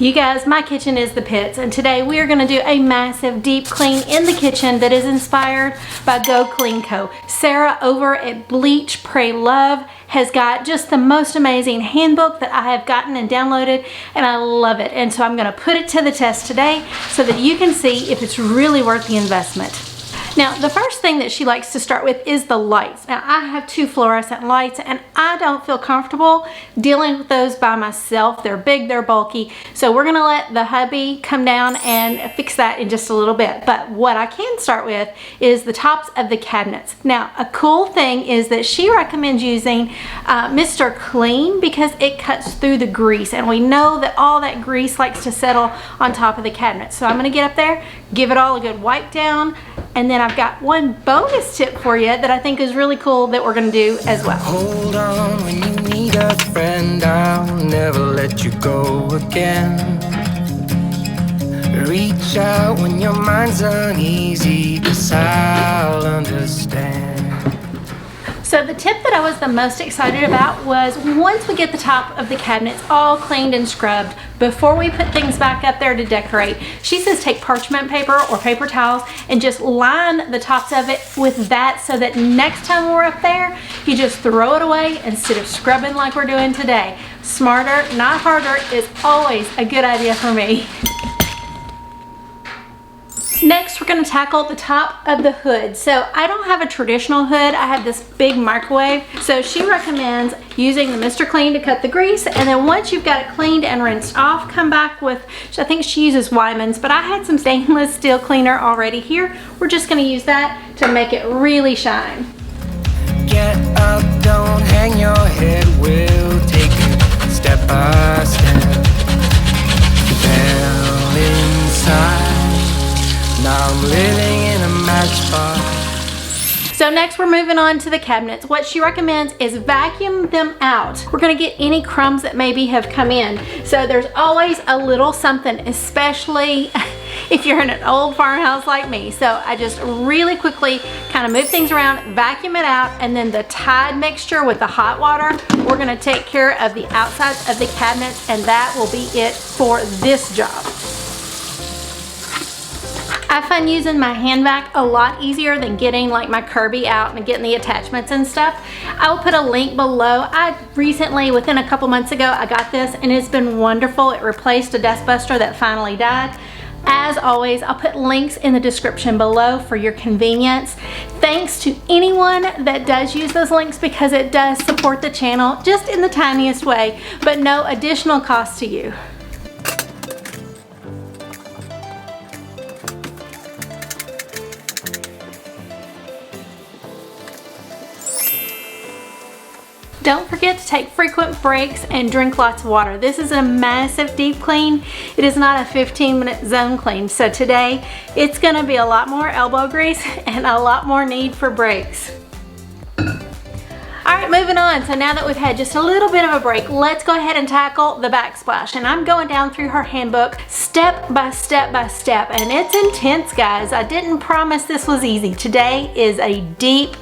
You guys, my kitchen is the pits, and today we are going to do a massive deep clean in the kitchen that is inspired by Go Clean Co. Sarah over at Bleach Pray Love has got just the most amazing handbook that I have gotten and downloaded, and I love it. And so I'm going to put it to the test today so that you can see if it's really worth the investment. Now, the first thing that she likes to start with is the lights. Now, I have 2 fluorescent lights, and I don't feel comfortable dealing with those by myself. They're big, they're bulky, so we're gonna let the hubby come down and fix that in just a little bit. But what I can start with is the tops of the cabinets. Now, a cool thing is that she recommends using Mr. Clean because it cuts through the grease, and we know that all that grease likes to settle on top of the cabinet. So I'm gonna get up there, give it all a good wipe down, and then I've got one bonus tip for you that I think is really cool that we're gonna do as well. Hold on when you need a friend, I'll never let you go again. Reach out when your mind's uneasy, 'cause I'll understand. So the tip that I was the most excited about was once we get the top of the cabinets all cleaned and scrubbed, before we put things back up there to decorate, she says take parchment paper or paper towels and just line the tops of it with that so that next time we're up there, you just throw it away instead of scrubbing like we're doing today. Smarter, not harder is always a good idea for me. Next, we're going to tackle the top of the hood. So I don't have a traditional hood. I have this big microwave. So she recommends using the Mr. Clean to cut the grease. And then once you've got it cleaned and rinsed off, come back with, I think she uses Wyman's, but I had some stainless steel cleaner already here. We're just going to use that to make it really shine. Get up, don't hang your head, we'll take it step by step. Fell inside. Now I'm living in a matchbox. So next we're moving on to the cabinets. What she recommends is vacuum them out. We're gonna get any crumbs that maybe have come in. So there's always a little something, especially if you're in an old farmhouse like me. So I just really quickly kind of move things around, vacuum it out, and then the Tide mixture with the hot water, we're gonna take care of the outsides of the cabinets, and that will be it for this job. I find using my hand vac a lot easier than getting like my Kirby out and getting the attachments and stuff. I will put a link below. I recently, within a couple months ago, I got this and it's been wonderful. It replaced a dust buster that finally died. As always, I'll put links in the description below for your convenience. Thanks to anyone that does use those links because it does support the channel just in the tiniest way, but no additional cost to you. Don't forget to take frequent breaks and drink lots of water. This is a massive deep clean. It is not a 15-minute zone clean. So today it's gonna be a lot more elbow grease and a lot more need for breaks. All right, moving on. So now that we've had just a little bit of a break, let's go ahead and tackle the backsplash. And I'm going down through her handbook step by step by step, and it's intense, guys. I didn't promise this was easy. Today is a deep,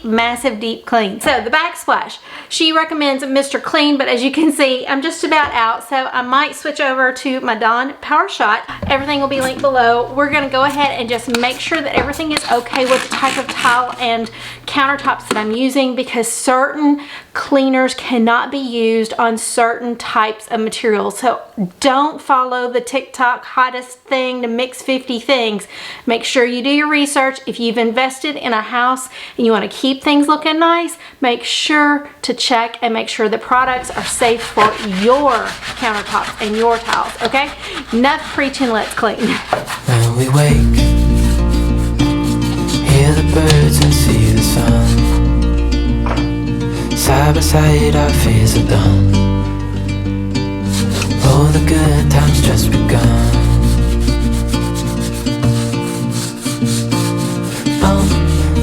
massive deep clean. So the backsplash, she recommends Mr. Clean, but as you can see, I'm just about out, so I might switch over to my Dawn Power Shot. Everything will be linked below. We're gonna go ahead and just make sure that everything is okay with the type of tile and countertops that I'm using, because certain cleaners cannot be used on certain types of materials. So don't follow the TikTok hottest thing to mix 50 things. Make sure you do your research. If you've invested in a house and you want to keep things looking nice, make sure to check and make sure the products are safe for your countertops and your tiles, okay? Enough preaching, let's clean. When we wake, hear the birds and see the sun. Side by side our fears are done. All the good times just begun.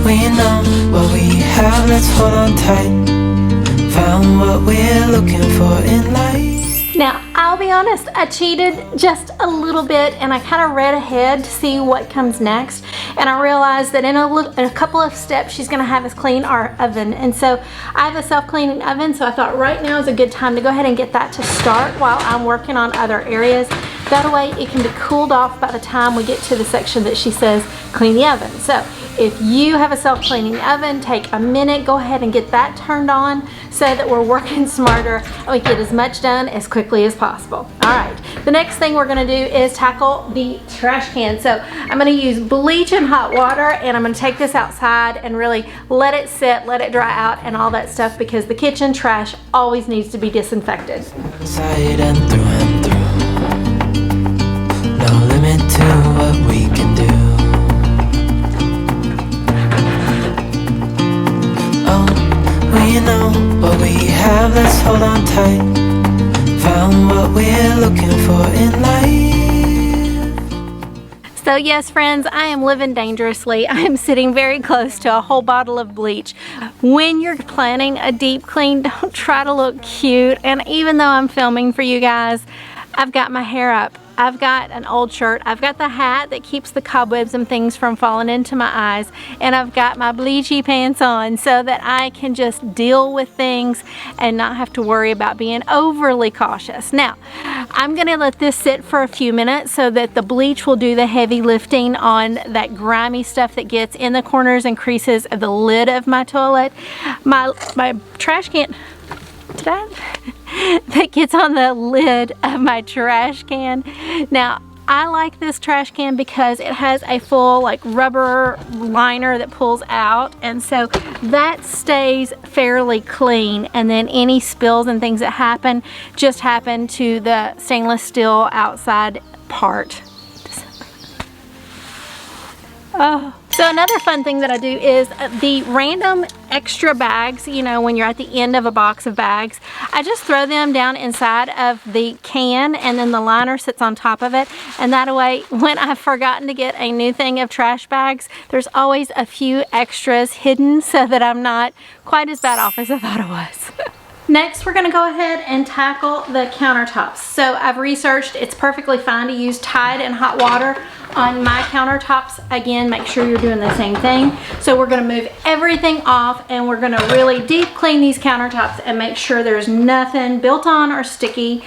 We know what we have, let's hold on tight. Found what we're looking for in life. Now, I'll be be honest, I cheated just a little bit and I kind of read ahead to see what comes next, and I realized that in a couple of steps she's going to have us clean our oven. And so I have a self-cleaning oven, so I thought right now is a good time to go ahead and get that to start while I'm working on other areas. That way it can be cooled off by the time we get to the section that she says clean the oven. So if you have a self-cleaning oven, take a minute, go ahead and get that turned on so that we're working smarter and we get as much done as quickly as possible. All right, the next thing we're gonna do is tackle the trash can. So I'm gonna use bleach and hot water, and I'm gonna take this outside and really let it sit, let it dry out and all that stuff, because the kitchen trash always needs to be disinfected. Inside and through. No limit to what we can do. Oh, we know what we have, let's hold on tight. Found what we're looking for in life. So yes, friends, I am living dangerously. I am sitting very close to a whole bottle of bleach. When you're planning a deep clean, don't try to look cute. And even though I'm filming for you guys, I've got my hair up. I've got an old shirt, I've got the hat that keeps the cobwebs and things from falling into my eyes, and I've got my bleachy pants on so that I can just deal with things and not have to worry about being overly cautious. Now, I'm gonna let this sit for a few minutes so that the bleach will do the heavy lifting on that grimy stuff that gets in the corners and creases of the lid of my toilet. My trash can, that gets on the lid of my trash can. Now, I like this trash can because it has a full like rubber liner that pulls out, and so that stays fairly clean, and then any spills and things that happen just happen to the stainless steel outside part. Oh. So another fun thing that I do is the random extra bags, you know, when you're at the end of a box of bags, I just throw them down inside of the can, and then the liner sits on top of it. And that way, when I've forgotten to get a new thing of trash bags, there's always a few extras hidden so that I'm not quite as bad off as I thought I was. Next, we're going to go ahead and tackle the countertops. So I've researched, it's perfectly fine to use Tide and hot water on my countertops. Again, make sure you're doing the same thing. So we're going to move everything off, and we're going to really deep clean these countertops and make sure there's nothing built on or sticky.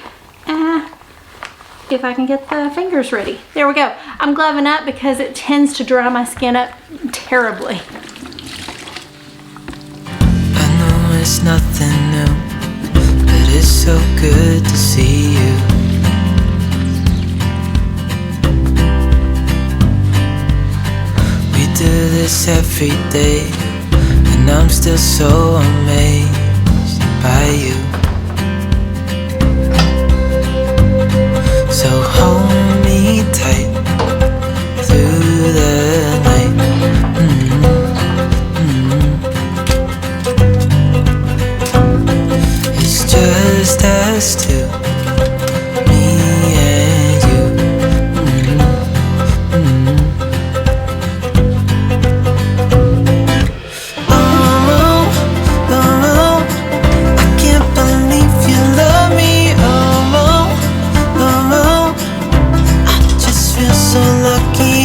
If I can get the fingers ready. There we go. I'm gloving up because it tends to dry my skin up terribly. I know it's nothing new, but it's so good to see you. We do this every day, and I'm still so amazed by you. So hold me tight through the night. It's just us two, me and you. Oh, oh, I can't believe you love me. Oh, oh, I just feel so lucky.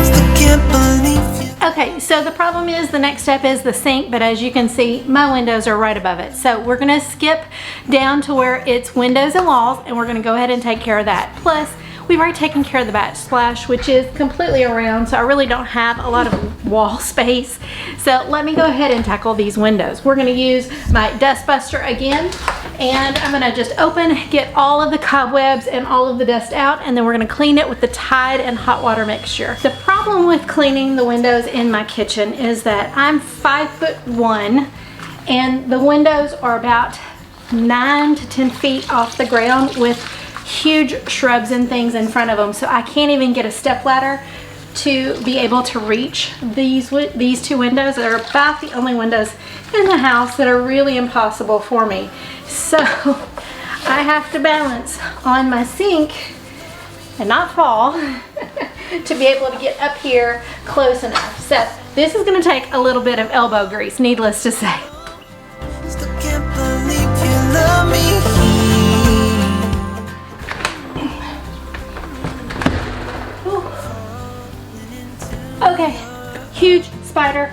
Still can't believe you. Okay, so the problem is the next step is the sink, but as you can see, my windows are right above it. So we're gonna skip down to where it's windows and walls, and we're gonna go ahead and take care of that. Plus, we've already taken care of the backsplash, which is completely around, so I really don't have a lot of wall space. So let me go ahead and tackle these windows. We're gonna use my dust buster again, and I'm gonna just get all of the cobwebs and all of the dust out, and then we're gonna clean it with the Tide and hot water mixture. The problem with cleaning the windows in my kitchen is that I'm 5'1", and the windows are about 9 to 10 feet off the ground with huge shrubs and things in front of them, so I can't even get a stepladder to be able to reach these two windows that are about the only windows in the house that are really impossible for me. So I have to balance on my sink and not fall to be able to get up here close enough. So this is going to take a little bit of elbow grease, needless to say. Still can't believe you love love me. Okay, huge spider.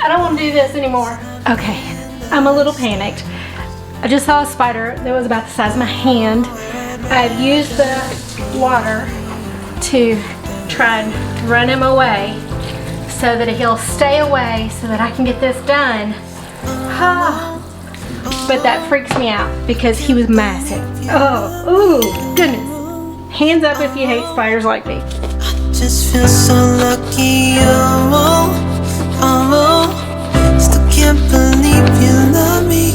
I don't want to do this anymore. Okay, I'm a little panicked. I just saw a spider that was about the size of my hand. I've used the water to try and run him away so that he'll stay away so that I can get this done. But that freaks me out because he was massive. Oh, ooh, goodness. Hands up if you hate spiders like me. Just feel so lucky, oh, oh, still can't believe you love me.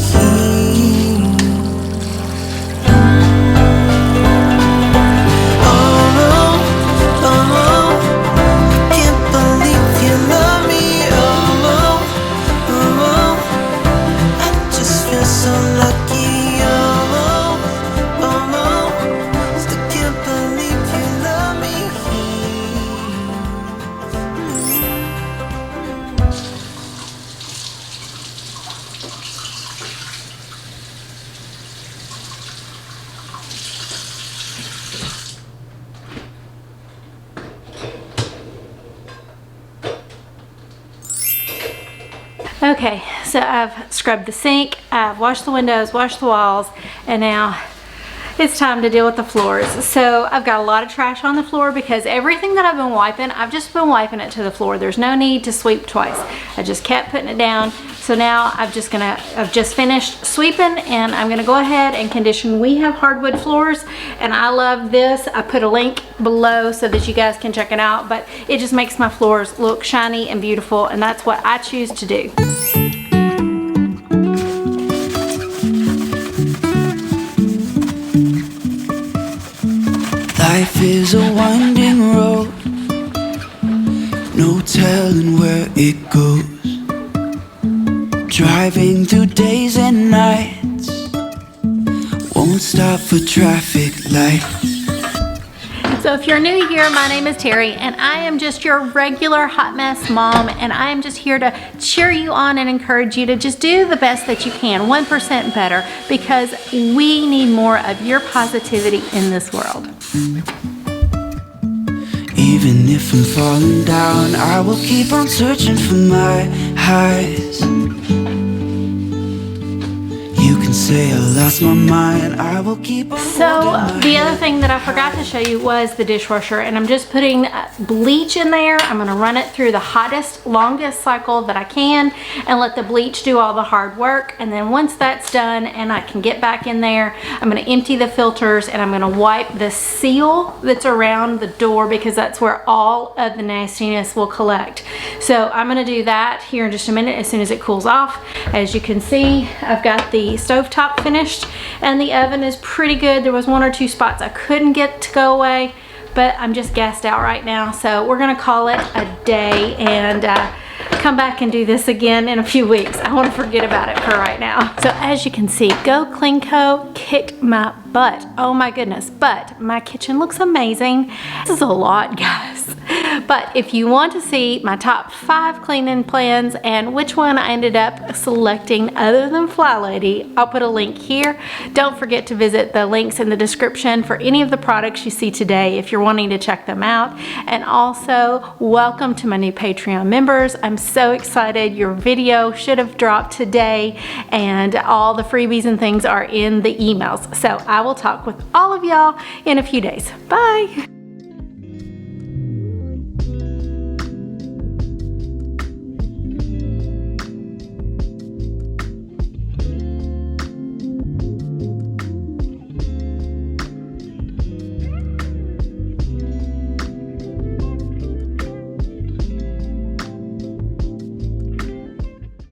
Oh, oh, can't believe you love me. Oh, oh, I just feel so lucky, oh, oh, still can't believe you love me. Okay, so I've scrubbed the sink, I've washed the windows, washed the walls, and now it's time to deal with the floors. So I've got a lot of trash on the floor because everything that I've been wiping, I've just been wiping it to the floor. There's no need to sweep twice. I just kept putting it down. So now I've just finished sweeping and I'm gonna go ahead and condition. We have hardwood floors and I love this. I put a link below so that you guys can check it out, but it just makes my floors look shiny and beautiful, and that's what I choose to do. Life is a winding road, no telling where it goes. Driving through days and nights, won't stop for traffic lights. So if you're new here, my name is Terry and I am just your regular hot mess mom, and I am just here to cheer you on and encourage you to just do the best that you can, 1% better, because we need more of your positivity in this world. Even if I'm falling down, I will keep on searching for my highs. You can say I lost my mind, I will keep on. So the other thing that I forgot to show you was the dishwasher, and I'm just putting bleach in there. I'm gonna run it through the hottest, longest cycle that I can and let the bleach do all the hard work. And then once that's done and I can get back in there, I'm gonna empty the filters and I'm gonna wipe the seal that's around the door because that's where all of the nastiness will collect. So I'm gonna do that here in just a minute as soon as it cools off. As you can see, I've got the stovetop finished and the oven is pretty good. There was 1 or 2 spots I couldn't get to go away, but I'm just gassed out right now. So we're gonna call it a day and come back and do this again in a few weeks. I want to forget about it for right now. So as you can see, Go Clean Co. kicked my butt. Oh my goodness, but my kitchen looks amazing. This is a lot, guys. But if you want to see my top 5 cleaning plans and which one I ended up selecting other than Fly Lady, I'll put a link here. Don't forget to visit the links in the description for any of the products you see today if you're wanting to check them out. And also, welcome to my new Patreon members. I'm so excited. Your video should have dropped today and all the freebies and things are in the emails. So I will talk with all of y'all in a few days. Bye.